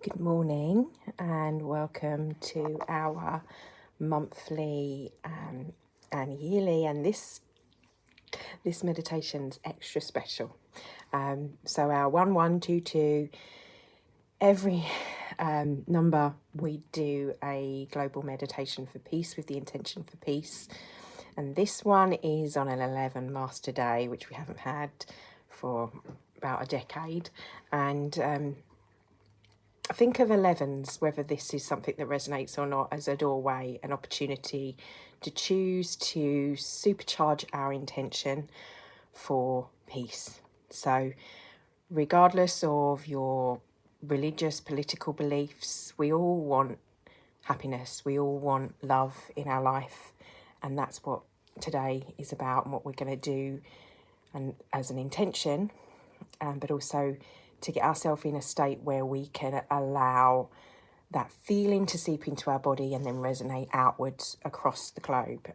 Good morning and welcome to our monthly and yearly, and this meditation's extra special. So our 1122, every number we do a global meditation for peace with the intention for peace, and this one is on an 11 Master Day, which we haven't had for about a decade, and think of 11s, whether this is something that resonates or not, as a doorway, an opportunity to choose to supercharge our intention for peace. So regardless of your religious, political beliefs, we all want happiness, we all want love in our life, and that's what today is about and what we're going to do, and as an intention, but also to get ourselves in a state where we can allow that feeling to seep into our body and then resonate outwards across the globe,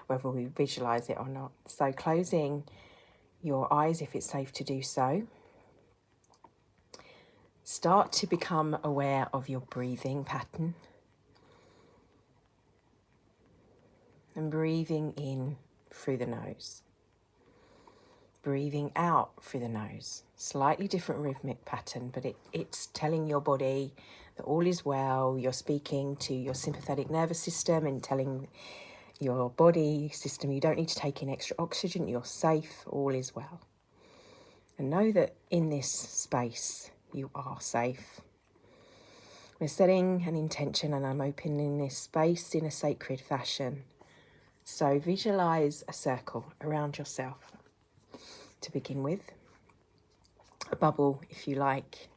whether we visualize it or not. So closing your eyes if it's safe to do so. Start to become aware of your breathing pattern. And breathing in through the nose. Breathing out through the nose. Slightly different rhythmic pattern, but it's telling your body that all is well. You're speaking to your sympathetic nervous system and telling your body system you don't need to take in extra oxygen, you're safe, all is well. And know that in this space you are safe. We're setting an intention and I'm opening this space in a sacred fashion. So visualize a circle around yourself to begin with. A bubble, if you like.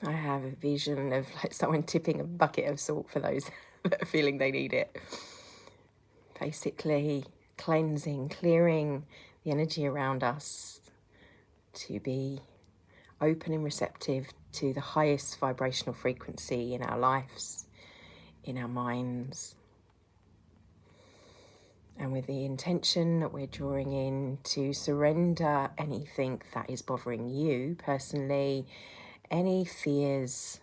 I have a vision of like someone tipping a bucket of salt for those that are feeling they need it. Basically cleansing, clearing the energy around us to be open and receptive to the highest vibrational frequency in our lives, in our minds. And with the intention that we're drawing in to surrender anything that is bothering you personally, any fears,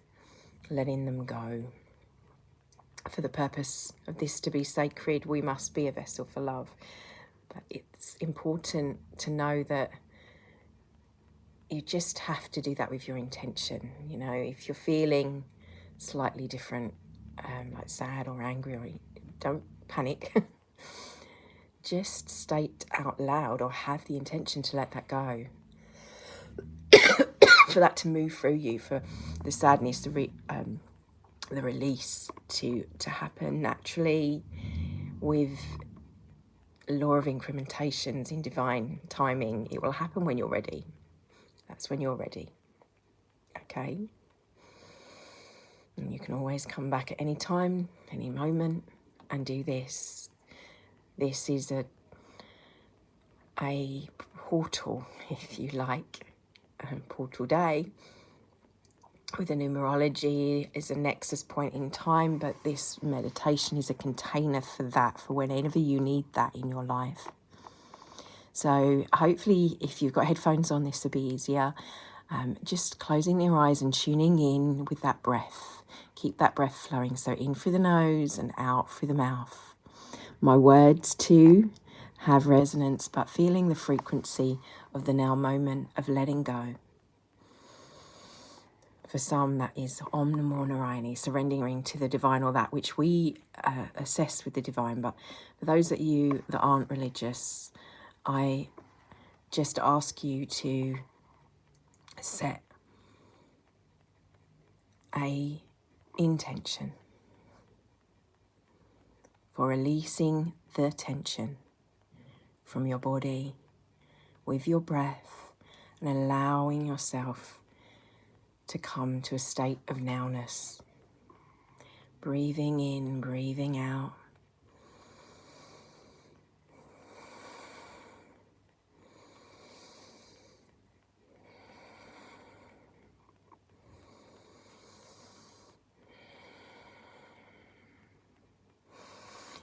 letting them go. For the purpose of this to be sacred, we must be a vessel for love. But it's important to know that you just have to do that with your intention. You know, if you're feeling slightly different, like sad or angry, or don't panic. Just state out loud or have the intention to let that go. For that to move through you, for the sadness, the release to happen naturally with law of incrementations in divine timing. It will happen when you're ready. That's when you're ready. Okay? And you can always come back at any time, any moment, and do this. This is a portal, if you like, portal day. With the numerology is a nexus point in time, but this meditation is a container for that, for whenever you need that in your life. So hopefully if you've got headphones on, this will be easier. Just closing your eyes and tuning in with that breath. Keep that breath flowing, so in through the nose and out through the mouth. My words too have resonance, but feeling the frequency of the now moment of letting go. For some, that is Om Namo Narayani, surrendering to the divine, or that which we assess with the divine. But for those of you that aren't religious, I just ask you to set a intention for releasing the tension from your body with your breath and allowing yourself to come to a state of nowness. Breathing in, breathing out.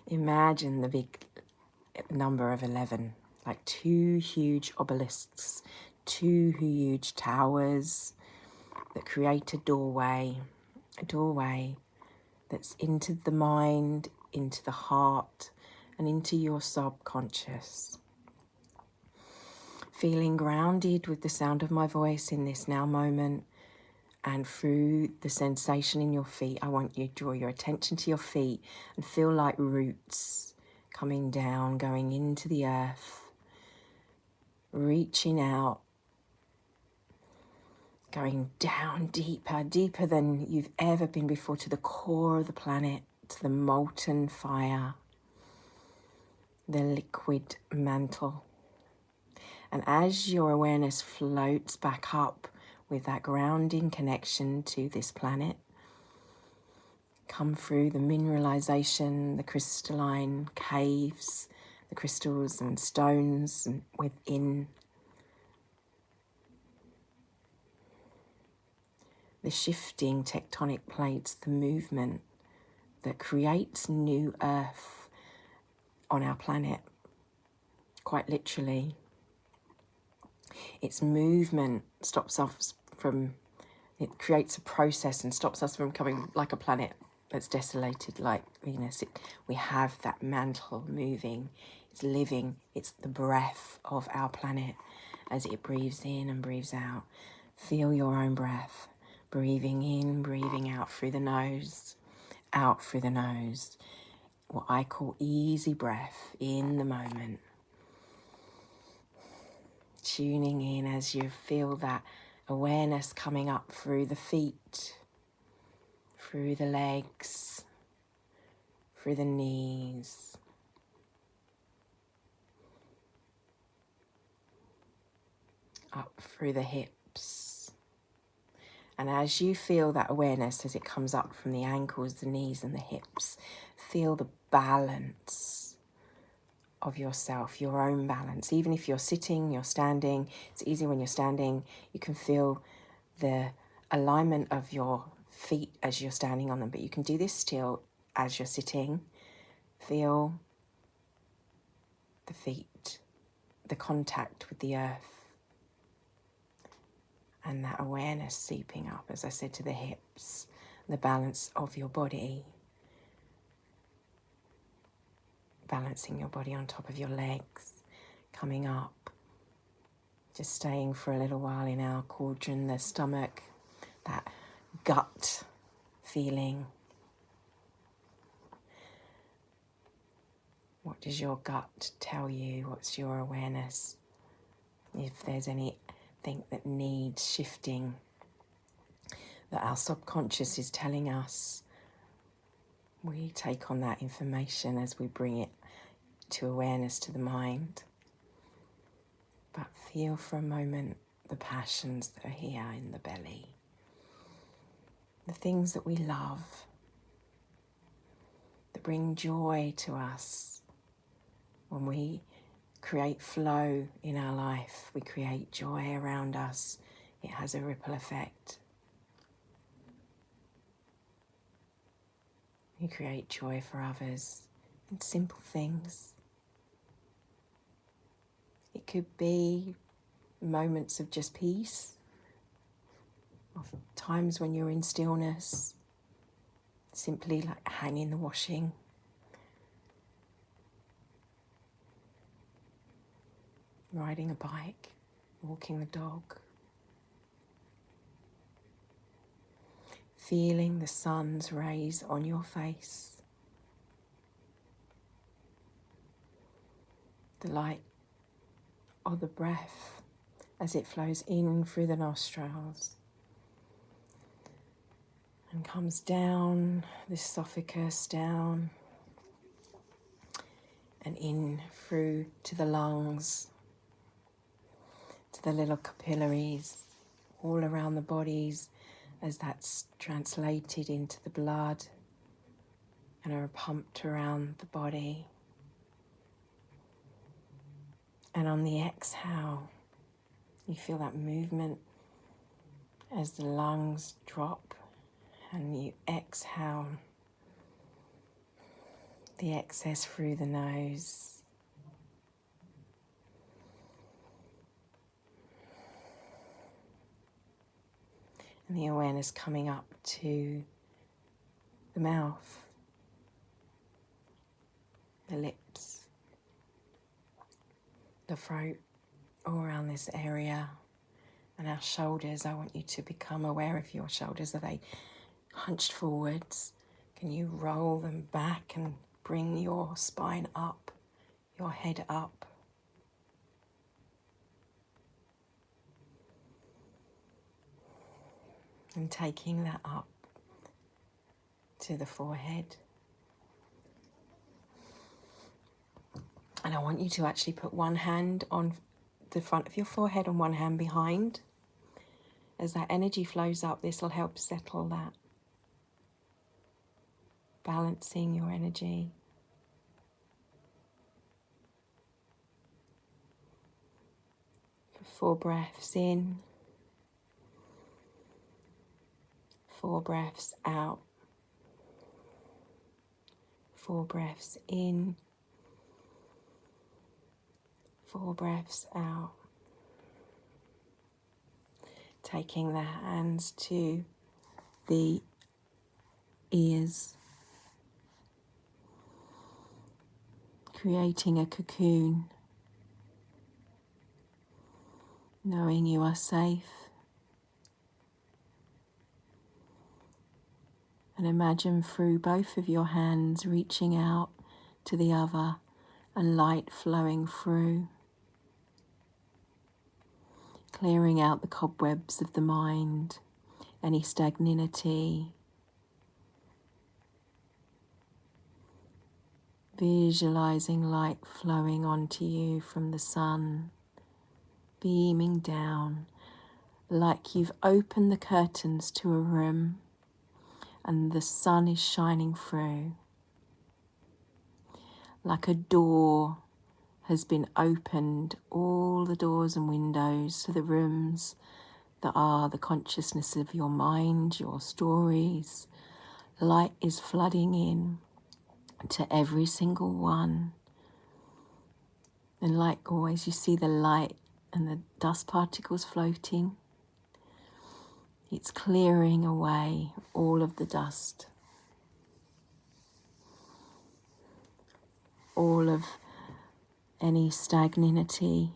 Imagine the big number of 11, like two huge obelisks, two huge towers that create a doorway that's into the mind, into the heart, and into your subconscious. Feeling grounded with the sound of my voice in this now moment, and through the sensation in your feet, I want you to draw your attention to your feet and feel like roots coming down, going into the earth, reaching out, going down deeper, deeper than you've ever been before, to the core of the planet, to the molten fire, the liquid mantle. And as your awareness floats back up with that grounding connection to this planet, come through the mineralization, the crystalline caves, the crystals and stones within, the shifting tectonic plates, the movement that creates new earth on our planet, quite literally. Its movement stops us from, it creates a process and stops us from becoming like a planet that's desolated like Venus. We have that mantle moving, it's living, it's the breath of our planet as it breathes in and breathes out. Feel your own breath, breathing in, breathing out through the nose, out through the nose. What I call easy breath in the moment. Tuning in as you feel that awareness coming up through the feet, through the legs, through the knees, up through the hips. And as you feel that awareness as it comes up from the ankles, the knees and the hips, feel the balance of yourself, your own balance. Even if you're sitting, you're standing, it's easy when you're standing, you can feel the alignment of your feet as you're standing on them, but you can do this still as you're sitting. Feel the feet, the contact with the earth, and that awareness seeping up, as I said, to the hips, the balance of your body. Balancing your body on top of your legs, coming up, just staying for a little while in our cauldron, the stomach, that gut feeling. What does your gut tell you? What's your awareness? If there's anything that needs shifting, that our subconscious is telling us, we take on that information as we bring it to awareness, to the mind. But feel for a moment the passions that are here in the belly. The things that we love, that bring joy to us. When we create flow in our life, we create joy around us. It has a ripple effect. You create joy for others in simple things. It could be moments of just peace, of times when you're in stillness, simply like hanging the washing, riding a bike, walking the dog, feeling the sun's rays on your face, the light of the breath as it flows in through the nostrils and comes down the esophagus, down and in through to the lungs, to the little capillaries all around the bodies, as that's translated into the blood and are pumped around the body. And on the exhale, you feel that movement as the lungs drop and you exhale the excess through the nose. And the awareness coming up to the mouth, the lips, the throat, all around this area. And our shoulders, I want you to become aware of your shoulders. Are they hunched forwards? Can you roll them back and bring your spine up, your head up? And taking that up to the forehead. And I want you to actually put one hand on the front of your forehead and one hand behind. As that energy flows up, this will help settle that. Balancing your energy. For 4 breaths in. 4 breaths out. 4 breaths in. 4 breaths out. Taking the hands to the ears. Creating a cocoon. Knowing you are safe. And imagine through both of your hands reaching out to the other and light flowing through. Clearing out the cobwebs of the mind, any stagnancy. Visualizing light flowing onto you from the sun, beaming down, like you've opened the curtains to a room and the sun is shining through. Like a door has been opened, all the doors and windows to the rooms that are the consciousness of your mind, your stories. Light is flooding in to every single one. And like always, you see the light and the dust particles floating. It's clearing away all of the dust. All of any stagnancy,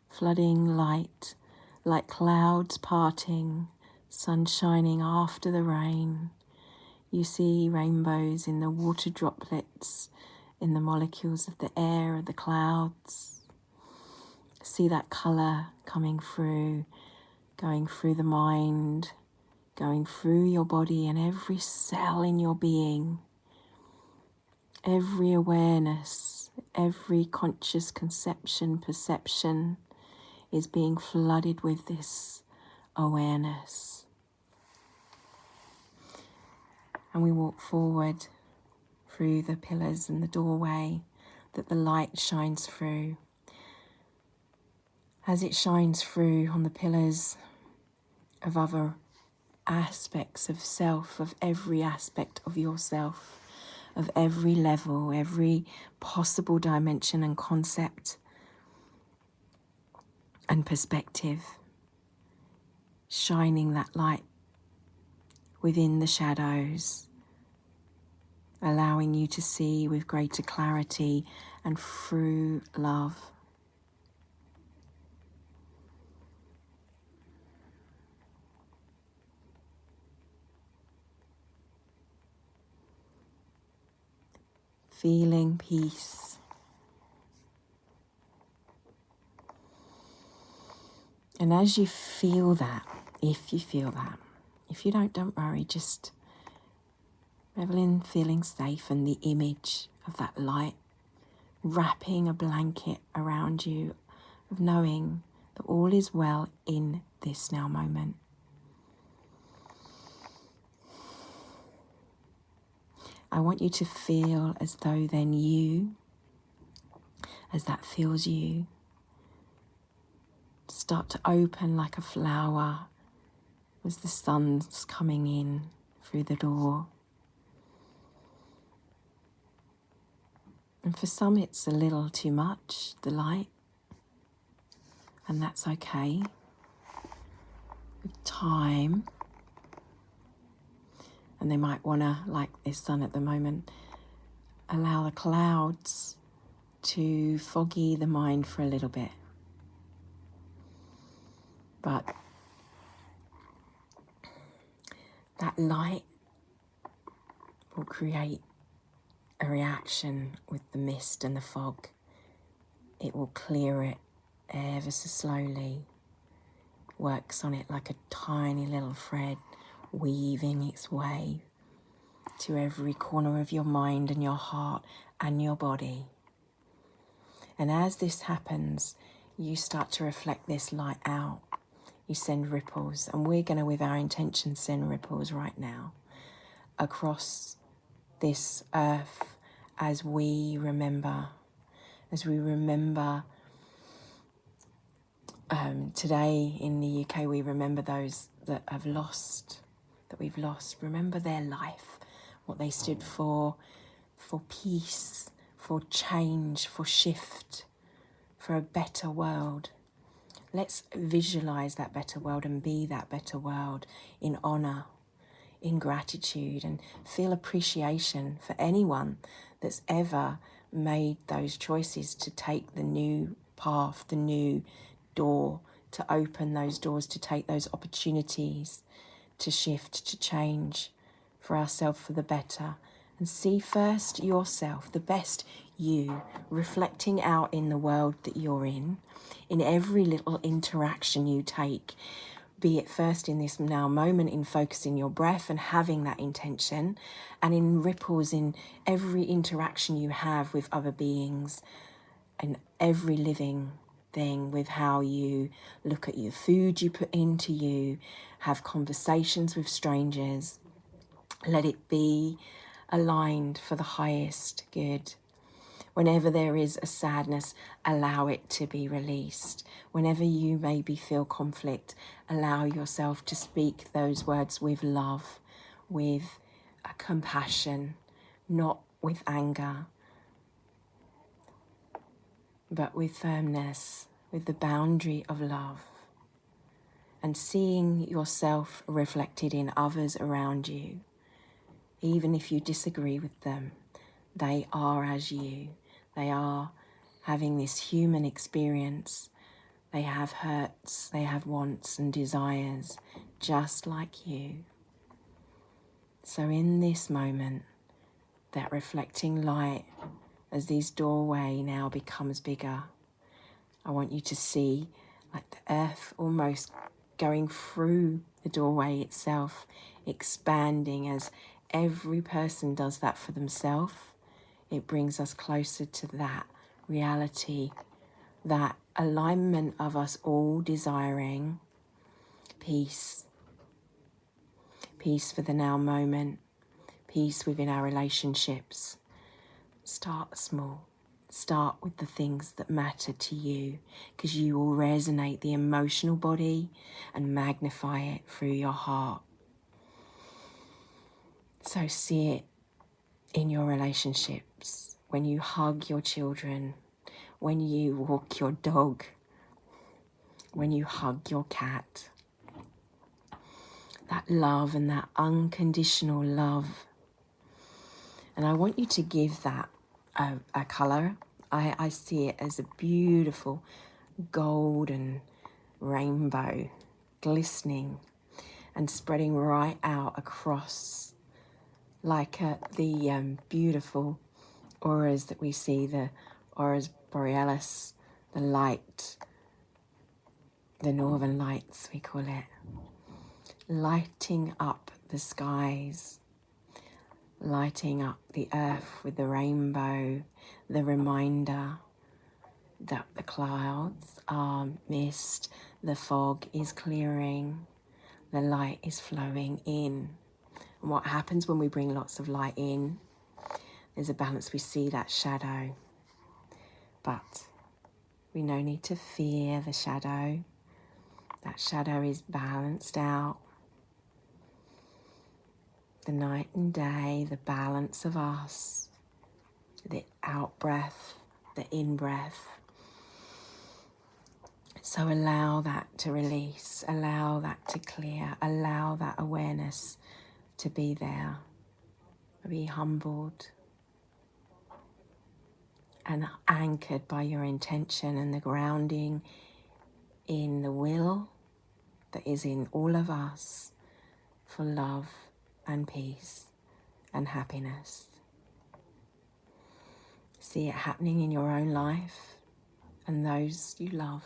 flooding light, like clouds parting, sun shining after the rain. You see rainbows in the water droplets, in the molecules of the air, of the clouds. See that colour coming through, going through the mind, going through your body and every cell in your being. Every awareness, every conscious conception, perception is being flooded with this awareness. And we walk forward through the pillars and the doorway that the light shines through. As it shines through on the pillars of other aspects of self, of every aspect of yourself, of every level, every possible dimension and concept and perspective, shining that light within the shadows, allowing you to see with greater clarity and through love. Feeling peace. And as you feel that, if you feel that, if you don't worry, just revel in feeling safe and the image of that light wrapping a blanket around you, of knowing that all is well in this now moment. I want you to feel as though then you, as that feels you, start to open like a flower as the sun's coming in through the door. And for some it's a little too much, the light, and that's okay. time, and they might want to, like this sun at the moment, allow the clouds to foggy the mind for a little bit. But that light will create a reaction with the mist and the fog. It will clear it ever so slowly, works on it like a tiny little thread, weaving its way to every corner of your mind and your heart and your body. And as this happens, you start to reflect this light out. You send ripples, and we're going to, with our intention, send ripples right now across this earth as we remember. Today in the UK, we remember those that we've lost. Remember their life, what they stood for peace, for change, for shift, for a better world. Let's visualize that better world and be that better world in honor, in gratitude, and feel appreciation for anyone that's ever made those choices to take the new path, the new door, to open those doors, to take those opportunities, to shift, to change for ourselves for the better. And see first yourself, the best you, reflecting out in the world that you're in every little interaction you take, be it first in this now moment in focusing your breath and having that intention, and in ripples in every interaction you have with other beings and every living thing, with how you look at your food you put into you, have conversations with strangers. Let it be aligned for the highest good. Whenever there is a sadness, allow it to be released. Whenever you maybe feel conflict, allow yourself to speak those words with love, with a compassion, not with anger, but with firmness, with the boundary of love. And seeing yourself reflected in others around you. Even if you disagree with them, they are as you. They are having this human experience. They have hurts, they have wants and desires, just like you. So in this moment, that reflecting light, as this doorway now becomes bigger, I want you to see like the earth almost going through the doorway itself, expanding. As every person does that for themselves, it brings us closer to that reality, that alignment of us all desiring peace. Peace for the now moment, peace within our relationships. Start small. Start with the things that matter to you, because you will resonate the emotional body and magnify it through your heart. So see it in your relationships, when you hug your children, when you walk your dog, when you hug your cat. That love and that unconditional love. And I want you to give that a colour. I see it as a beautiful golden rainbow, glistening and spreading right out across, like the beautiful auras that we see, the auras borealis, the light, the northern lights we call it, lighting up the skies, lighting up the earth with the rainbow, the reminder that the clouds are mist, the fog is clearing, the light is flowing in. And what happens when we bring lots of light in? There's a balance. We see that shadow, but we no need to fear the shadow. That shadow is balanced out. The night and day, the balance of us, the out breath, the in breath. So allow that to release, allow that to clear, allow that awareness to be there. Be humbled and anchored by your intention and the grounding in the will that is in all of us for love and peace and happiness. See it happening in your own life and those you love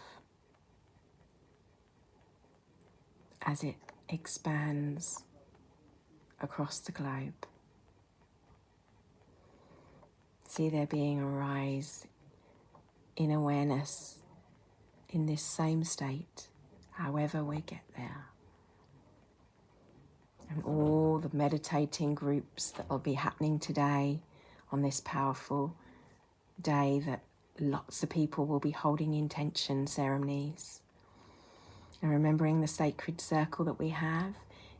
as it expands across the globe. See there being a rise in awareness in this same state, however we get there. And all the meditating groups that will be happening today on this powerful day, that lots of people will be holding intention ceremonies and remembering the sacred circle that we have,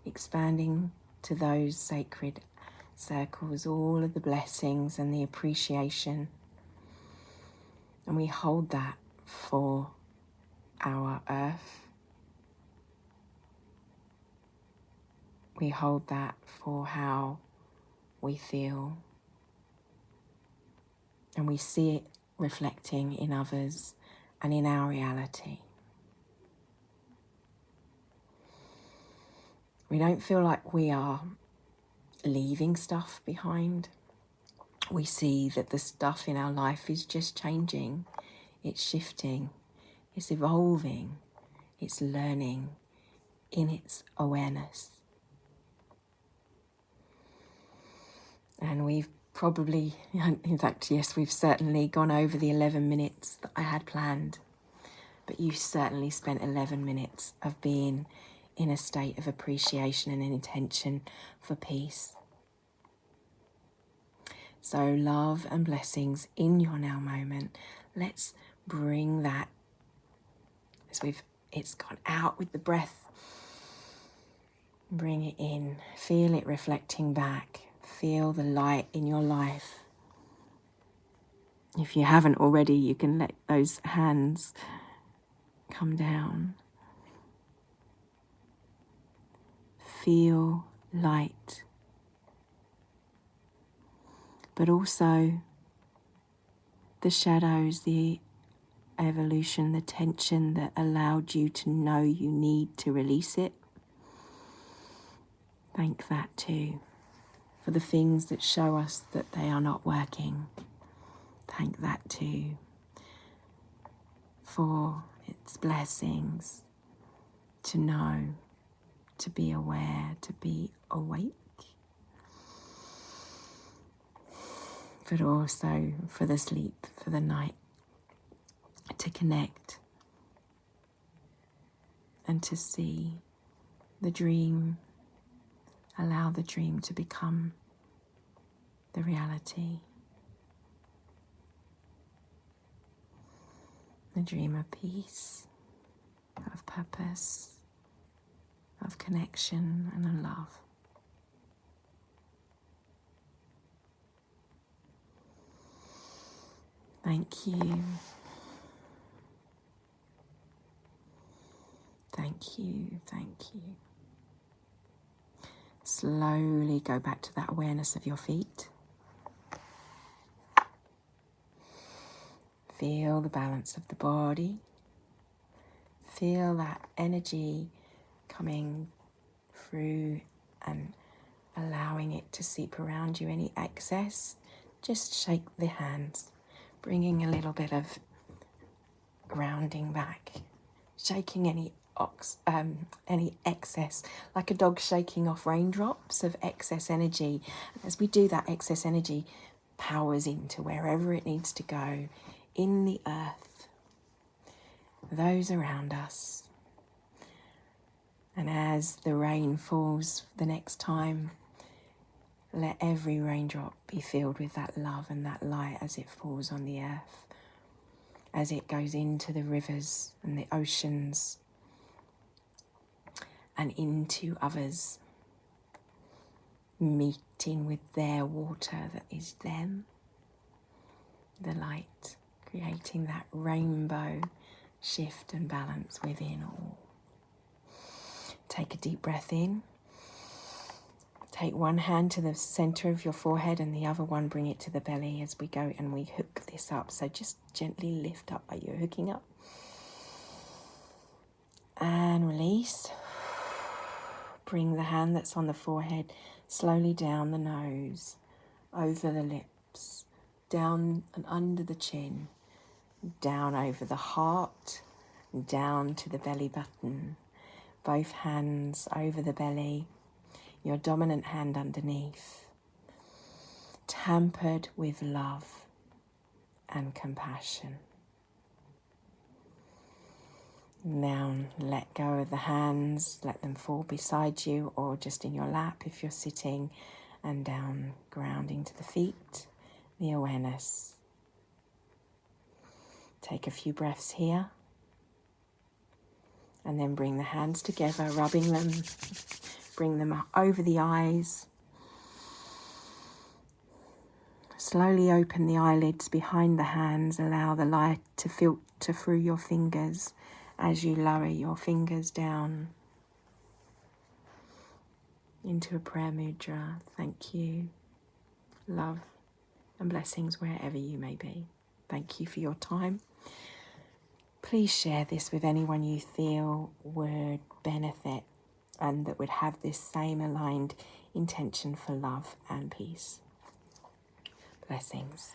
expanding to those sacred circles all of the blessings and the appreciation, and we hold that for our earth. We hold that for how we feel, and we see it reflecting in others and in our reality. We don't feel like we are leaving stuff behind. We see that the stuff in our life is just changing, it's shifting, it's evolving, it's learning in its awareness. And we've probably, in fact, yes, we've certainly gone over the 11 minutes that I had planned, but you certainly spent 11 minutes of being in a state of appreciation and intention for peace. So love and blessings in your now moment. Let's bring that as it's gone out with the breath. Bring it in, feel it reflecting back, feel the light in your life. If you haven't already, you can let those hands come down. Feel light, but also the shadows, the evolution, the tension that allowed you to know you need to release it. Thank that too, for the things that show us that they are not working. Thank that too, for its blessings to know, to be aware, to be awake, but also for the sleep, for the night, to connect and to see the dream, allow the dream to become the reality. The dream of peace, of purpose, of connection and of love. Thank you. Thank you, thank you. Slowly go back to that awareness of your feet. Feel the balance of the body. Feel that energy coming through and allowing it to seep around you. Any excess, just shake the hands, bringing a little bit of grounding back, shaking any excess, like a dog shaking off raindrops of excess energy. As we do that, excess energy powers into wherever it needs to go in the earth, those around us. And as the rain falls the next time, let every raindrop be filled with that love and that light as it falls on the earth, as it goes into the rivers and the oceans and into others, meeting with their water that is them, the light, creating that rainbow shift and balance within all. Take a deep breath in. Take one hand to the center of your forehead and the other one bring it to the belly as we go and we hook this up. So just gently lift up while you're hooking up. And release. Bring the hand that's on the forehead slowly down the nose, over the lips, down and under the chin, down over the heart, down to the belly button. Both hands over the belly, your dominant hand underneath, tampered with love and compassion. Now let go of the hands, let them fall beside you or just in your lap if you're sitting, and down, grounding to the feet, the awareness. Take a few breaths here and then bring the hands together, rubbing them, bring them over the eyes. Slowly open the eyelids behind the hands, allow the light to filter through your fingers as you lower your fingers down into a prayer mudra. Thank you, love and blessings wherever you may be. Thank you for your time. Please share this with anyone you feel would benefit and that would have this same aligned intention for love and peace. Blessings.